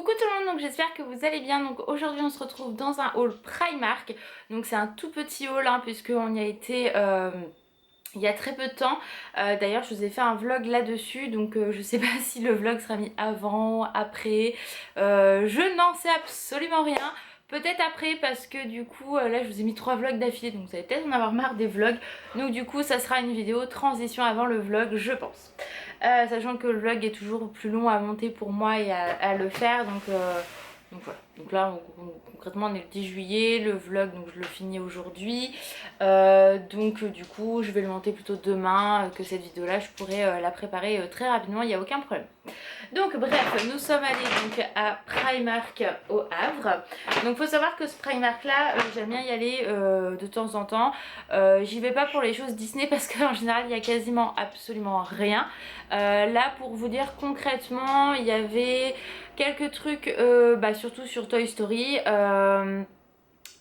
Coucou tout le monde, donc j'espère que vous allez bien. Donc aujourd'hui on se retrouve dans un haul Primark. Donc c'est un tout petit haul hein, puisqu'on y a été il y a très peu de temps. D'ailleurs je vous ai fait un vlog là-dessus, donc je sais pas si le vlog sera mis avant, après. Je n'en sais absolument rien. Peut-être après parce que du coup là je vous ai mis 3 vlogs d'affilée, donc vous allez peut-être en avoir marre des vlogs. Donc du coup ça sera une vidéo transition avant le vlog je pense. Sachant que le vlog est toujours plus long à monter pour moi et à le faire, donc voilà. Donc là concrètement on est le 10 juillet, le vlog donc je le finis aujourd'hui. Donc du coup je vais le monter plutôt demain, que cette vidéo là je pourrais la préparer très rapidement, il n'y a aucun problème. Donc bref, nous sommes allés donc à Primark au Havre. Donc faut savoir que ce Primark là, j'aime bien y aller de temps en temps. J'y vais pas pour les choses Disney parce qu'en général il y a quasiment absolument rien. Là pour vous dire concrètement, il y avait quelques trucs surtout sur Toy Story.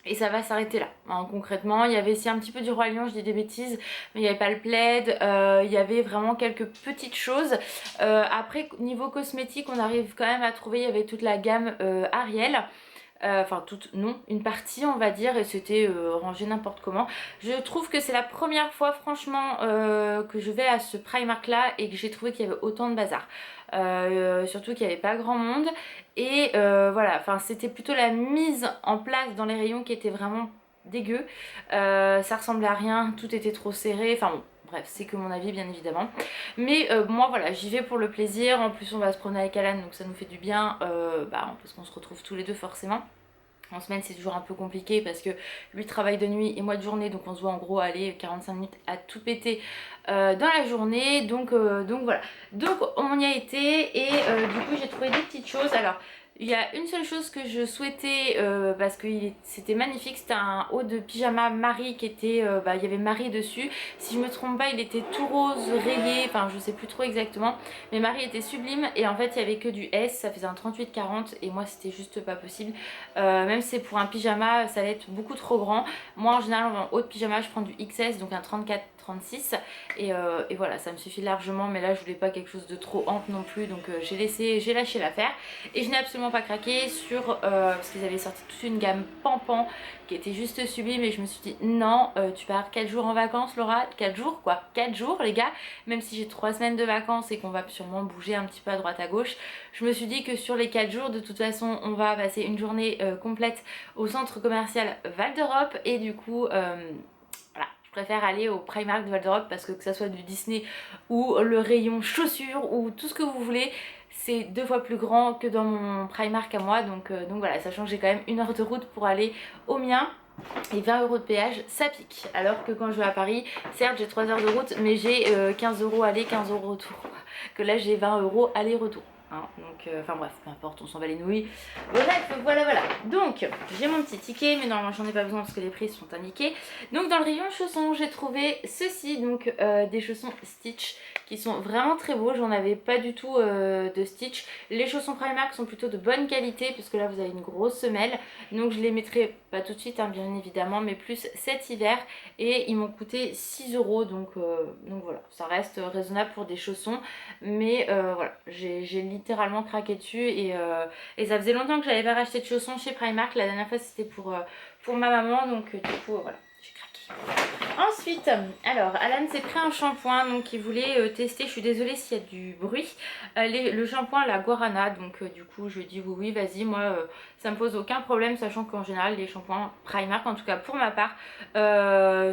Et ça va s'arrêter là. Hein, concrètement, il y avait aussi un petit peu du Roi Lion, je dis des bêtises, mais il n'y avait pas le plaid. Il y avait vraiment quelques petites choses. Après, niveau cosmétique, on arrive quand même à trouver, il y avait toute la gamme Ariel. Enfin toute non, une partie on va dire, et c'était rangé n'importe comment. Je trouve que c'est la première fois franchement que je vais à ce Primark là et que j'ai trouvé qu'il y avait autant de bazar. Surtout qu'il n'y avait pas grand monde et voilà, enfin c'était plutôt la mise en place dans les rayons qui était vraiment dégueu. Ça ressemblait à rien, tout était trop serré, enfin bon. Bref, c'est que mon avis bien évidemment. Mais moi voilà, j'y vais pour le plaisir. En plus on va se promener avec Alan, donc ça nous fait du bien. Parce qu'on se retrouve tous les deux forcément. En semaine c'est toujours un peu compliqué parce que lui travaille de nuit et moi de journée, donc on se voit en gros aller 45 minutes à tout péter dans la journée. Donc voilà. Donc on y a été et du coup j'ai trouvé des petites choses. Alors il y a une seule chose que je souhaitais parce que c'était magnifique, c'était un haut de pyjama Marie qui était, il y avait Marie dessus. Si je me trompe pas, il était tout rose, rayé, enfin je sais plus trop exactement. Mais Marie était sublime et en fait il y avait que du S, ça faisait un 38-40 et moi c'était juste pas possible. Même si c'est pour un pyjama, ça allait être beaucoup trop grand. Moi en général en haut de pyjama je prends du XS, donc un 34-36 et voilà, ça me suffit largement. Mais là je voulais pas quelque chose de trop ample non plus, donc j'ai lâché l'affaire. Et je n'ai absolument pas craqué sur parce qu'ils avaient sorti toute une gamme Pampan qui était juste sublime et je me suis dit non, tu pars 4 jours en vacances Laura, 4 jours quoi, 4 jours les gars, même si j'ai 3 semaines de vacances et qu'on va sûrement bouger un petit peu à droite à gauche, je me suis dit que sur les 4 jours de toute façon on va passer une journée complète au centre commercial Val d'Europe et du coup voilà, je préfère aller au Primark de Val d'Europe parce que ça soit du Disney ou le rayon chaussures ou tout ce que vous voulez, c'est 2 fois plus grand que dans mon Primark à moi, donc voilà, sachant que j'ai quand même 1 heure de route pour aller au mien et 20 € de péage, ça pique. Alors que quand je vais à Paris, certes j'ai 3 heures de route, mais j'ai 15 € aller, 15 € retour. Que là j'ai 20 € aller-retour. Hein, donc, enfin bref, peu importe, on s'en bat les nouilles. Bref, voilà. Donc, j'ai mon petit ticket, mais normalement j'en ai pas besoin parce que les prix sont indiqués. Donc, dans le rayon chaussons, j'ai trouvé ceci, donc des chaussons Stitch qui sont vraiment très beaux. J'en avais pas du tout de Stitch. Les chaussons Primark sont plutôt de bonne qualité puisque là vous avez une grosse semelle. Donc, je les mettrai pas tout de suite, hein, bien évidemment, mais plus cet hiver. Et ils m'ont coûté 6 €. Donc voilà, ça reste raisonnable pour des chaussons. Mais voilà, j'ai littéralement craqué dessus et ça faisait longtemps que j'avais pas racheté de chaussons chez Primark. La dernière fois c'était pour ma maman, donc du coup voilà, j'ai craqué. Ensuite, alors Alan s'est pris un shampoing, donc il voulait tester, je suis désolée s'il y a du bruit, le shampoing la Guarana, donc du coup je lui ai dit oui vas-y, moi ça me pose aucun problème, sachant qu'en général les shampoings Primark, en tout cas pour ma part,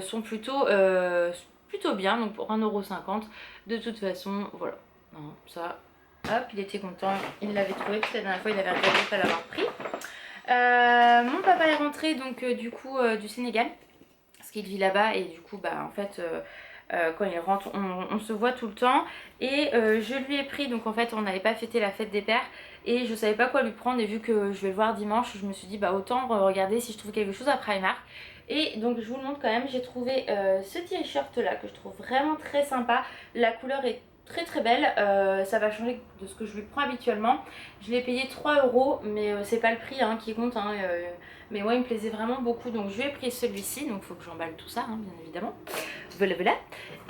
sont plutôt bien, donc pour 1,50 € de toute façon, voilà. Non, ça, hop, il était content, il l'avait trouvé parce que la dernière fois il avait regretté de pas l'avoir pris. Mon papa est rentré donc du coup du Sénégal parce qu'il vit là-bas et du coup en fait quand il rentre on se voit tout le temps et je lui ai pris, donc en fait on n'allait pas fêter la fête des pères et je savais pas quoi lui prendre, et vu que je vais le voir dimanche je me suis dit autant regarder si je trouve quelque chose à Primark. Et donc je vous le montre quand même, j'ai trouvé ce t-shirt là que je trouve vraiment très sympa, la couleur est très très belle, ça va changer de ce que je lui prends habituellement. Je l'ai payé 3 euros, mais c'est pas le prix hein, qui compte, hein, mais moi il me plaisait vraiment beaucoup, donc je lui ai pris celui-ci, donc il faut que j'emballe tout ça hein, bien évidemment. Voilà voilà.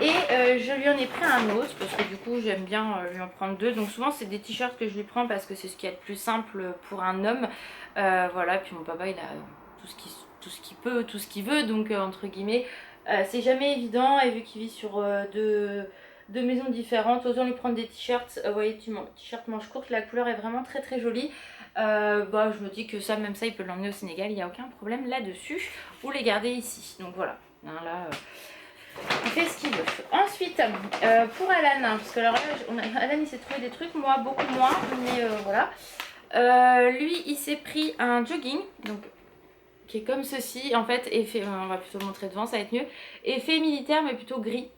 Et je lui en ai pris un autre parce que du coup j'aime bien lui en prendre deux. Donc souvent c'est des t-shirts que je lui prends parce que c'est ce qu'il y a de plus simple pour un homme. Voilà, puis mon papa il a tout ce qu'il peut, tout ce qu'il veut, donc entre guillemets c'est jamais évident. Et vu qu'il vit sur deux maisons différentes, autant lui prendre des t-shirts. Vous voyez, t-shirt manche courte, la couleur est vraiment très très jolie. Bah, je me dis que ça, même ça, il peut l'emmener au Sénégal, il n'y a aucun problème là-dessus. Ou les garder ici. Donc voilà, hein, là, il fait ce qu'il veut. Ensuite, pour Alan, hein, parce que alors là, Alan il s'est trouvé des trucs, moi beaucoup moins, mais voilà. Lui, il s'est pris un jogging, donc qui est comme ceci, en fait, effet, on va plutôt montrer devant, ça va être mieux. Effet militaire, mais plutôt gris.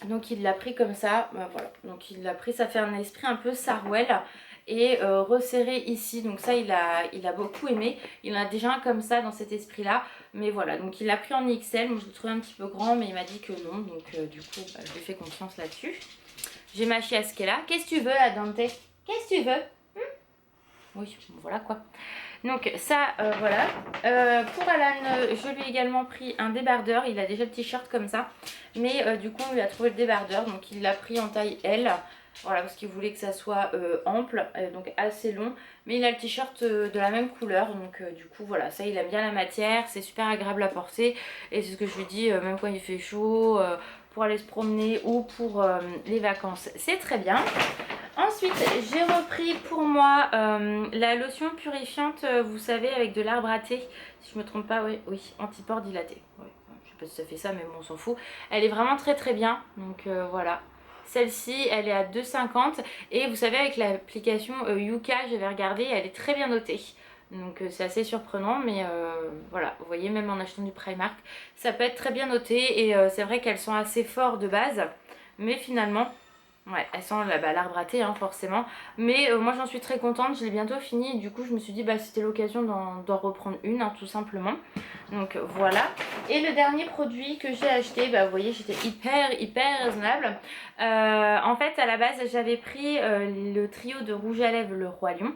Donc il l'a pris comme ça, voilà. Donc il l'a pris, ça fait un esprit un peu Sarwell et resserré ici. Donc ça il a beaucoup aimé. Il en a déjà un comme ça dans cet esprit là. Mais voilà, donc il l'a pris en XL. Moi je le trouvais un petit peu grand, mais il m'a dit que non. Donc du coup bah, je lui fais confiance là-dessus. J'ai ma chiasse qui est là. Qu'est-ce que tu veux là, Dante? Qu'est-ce que tu veux? Oui, voilà quoi. Donc ça, voilà. Pour Alan, je lui ai également pris un débardeur. Il a déjà le t-shirt comme ça. Mais du coup, on lui a trouvé le débardeur. Donc il l'a pris en taille L. Voilà, parce qu'il voulait que ça soit ample, donc assez long. Mais il a le t-shirt de la même couleur. Donc du coup, voilà, ça, il aime bien la matière. C'est super agréable à porter. Et c'est ce que je lui dis, même quand il fait chaud, pour aller se promener ou pour les vacances. C'est très bien. Ensuite, j'ai repris pour moi la lotion purifiante, vous savez, avec de l'arbre à thé. Si je me trompe pas, oui, anti-pores dilaté. Oui, je sais pas si ça fait ça, mais bon, on s'en fout. Elle est vraiment très très bien. Donc voilà. Celle-ci, elle est à 2,50. Et vous savez, avec l'application Yuka, j'avais regardé, elle est très bien notée. Donc c'est assez surprenant, mais voilà, vous voyez, même en achetant du Primark, ça peut être très bien noté. Et c'est vrai qu'elles sont assez fortes de base, mais finalement... ouais, elles sont l'arbre à thé hein, forcément. Mais moi j'en suis très contente, je l'ai bientôt fini. Et du coup je me suis dit bah c'était l'occasion d'en reprendre une hein, tout simplement. Donc voilà. Et le dernier produit que j'ai acheté, bah vous voyez j'étais hyper raisonnable. En fait à la base j'avais pris le trio de rouge à lèvres le Roi Lion.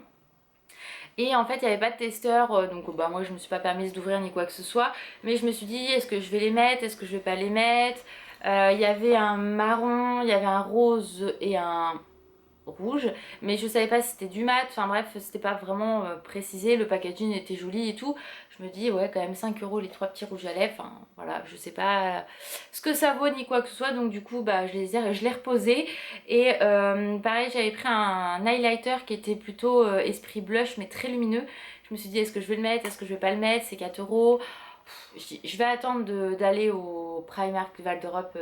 Et en fait il n'y avait pas de testeur, donc bah moi je me suis pas permise d'ouvrir ni quoi que ce soit. Mais je me suis dit est-ce que je vais les mettre, est-ce que je vais pas les mettre. Il y avait un marron, il y avait un rose et un rouge, mais je savais pas si c'était du mat, enfin bref c'était pas vraiment précisé, le packaging était joli et tout. Je me dis ouais quand même 5 euros les trois petits rouges à lèvres, enfin voilà je sais pas ce que ça vaut ni quoi que ce soit, donc du coup bah je l'ai reposé. Et pareil j'avais pris un highlighter qui était plutôt esprit blush mais très lumineux. Je me suis dit est-ce que je vais le mettre, est-ce que je vais pas le mettre, c'est 4 euros. Je vais attendre d'aller au Primark Val d'Europe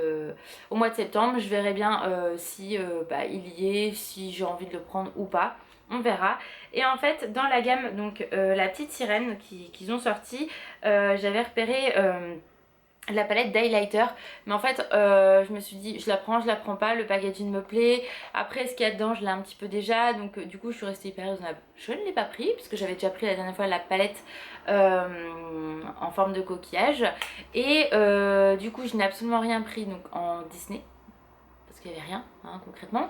au mois de septembre. Je verrai bien si bah, il y est, si j'ai envie de le prendre ou pas. On verra. Et en fait, dans la gamme, donc la petite sirène qu'ils ont sorti, j'avais repéré la palette d'highlighter, mais en fait je me suis dit je la prends pas, le packaging me plaît, après ce qu'il y a dedans je l'ai un petit peu déjà, donc du coup je suis restée hyper raisonnable, je ne l'ai pas pris puisque j'avais déjà pris la dernière fois la palette en forme de coquillage. Et du coup je n'ai absolument rien pris donc en Disney parce qu'il n'y avait rien hein, concrètement.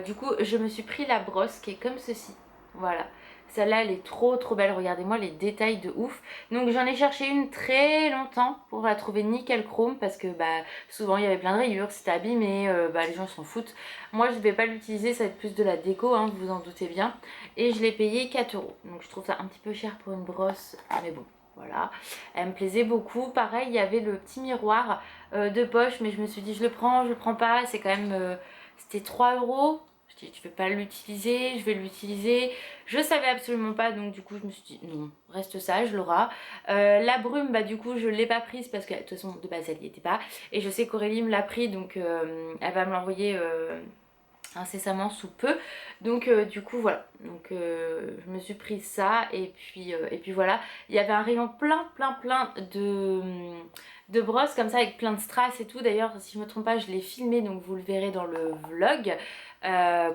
Du coup je me suis pris la brosse qui est comme ceci, voilà. Celle-là, elle est trop belle. Regardez-moi les détails de ouf. Donc, j'en ai cherché une très longtemps pour la trouver nickel chrome parce que bah, souvent, il y avait plein de rayures. C'était abîmé. Bah, les gens s'en foutent. Moi, je ne vais pas l'utiliser. Ça va être plus de la déco, hein, vous vous en doutez bien. Et je l'ai payé 4 euros. Donc, je trouve ça un petit peu cher pour une brosse. Mais bon, voilà. Elle me plaisait beaucoup. Pareil, il y avait le petit miroir de poche. Mais je me suis dit, je le prends pas. C'est quand même... c'était 3 euros. Je dis, tu veux pas l'utiliser, je vais l'utiliser. Je savais absolument pas, donc du coup je me suis dit non, reste sage Laura. La brume, bah du coup je l'ai pas prise parce que de toute façon de base elle n'y était pas. Et je sais qu'Aurélie me l'a pris, donc elle va me l'envoyer incessamment sous peu. Donc du coup voilà, donc je me suis pris ça et puis voilà. Il y avait un rayon plein de brosses comme ça avec plein de strass et tout. D'ailleurs si je me trompe pas je l'ai filmé, donc vous le verrez dans le vlog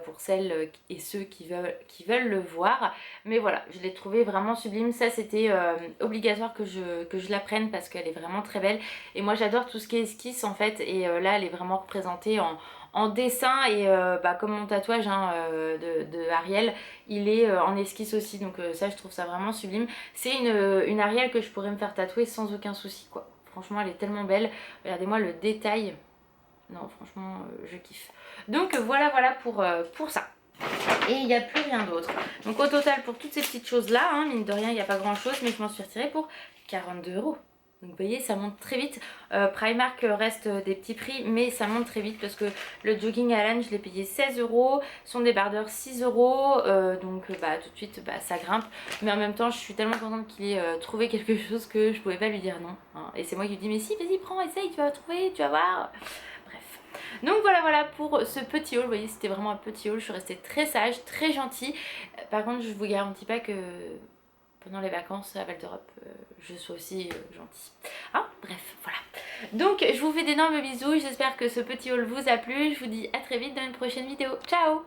pour celles et ceux qui veulent le voir. Mais voilà, je l'ai trouvé vraiment sublime. Ça c'était obligatoire que je la prenne parce qu'elle est vraiment très belle. Et moi j'adore tout ce qui est esquisse en fait. Et là elle est vraiment représentée en dessin et comme mon tatouage hein, de Ariel, il est en esquisse aussi, donc ça je trouve ça vraiment sublime. C'est une Ariel que je pourrais me faire tatouer sans aucun souci quoi. Franchement elle est tellement belle, regardez-moi le détail, non franchement je kiffe. Donc voilà pour ça. Et il n'y a plus rien d'autre. Donc au total pour toutes ces petites choses là, hein, mine de rien il n'y a pas grand chose, mais je m'en suis retirée pour 42 €. Donc vous voyez ça monte très vite. Primark reste des petits prix mais ça monte très vite parce que le jogging Alan je l'ai payé 16 €, son débardeur 6 €, donc bah tout de suite bah, ça grimpe. Mais en même temps je suis tellement contente qu'il ait trouvé quelque chose que je pouvais pas lui dire non, hein. Et c'est moi qui lui dis mais si vas-y prends, essaye, tu vas trouver, tu vas voir. Bref. Donc voilà pour ce petit haul. Vous voyez c'était vraiment un petit haul, je suis restée très sage, très gentille. Par contre je vous garantis pas que pendant les vacances à Val d'Europe, je sois aussi gentille. Hein, bref, voilà. Donc, je vous fais d'énormes bisous. J'espère que ce petit haul vous a plu. Je vous dis à très vite dans une prochaine vidéo. Ciao!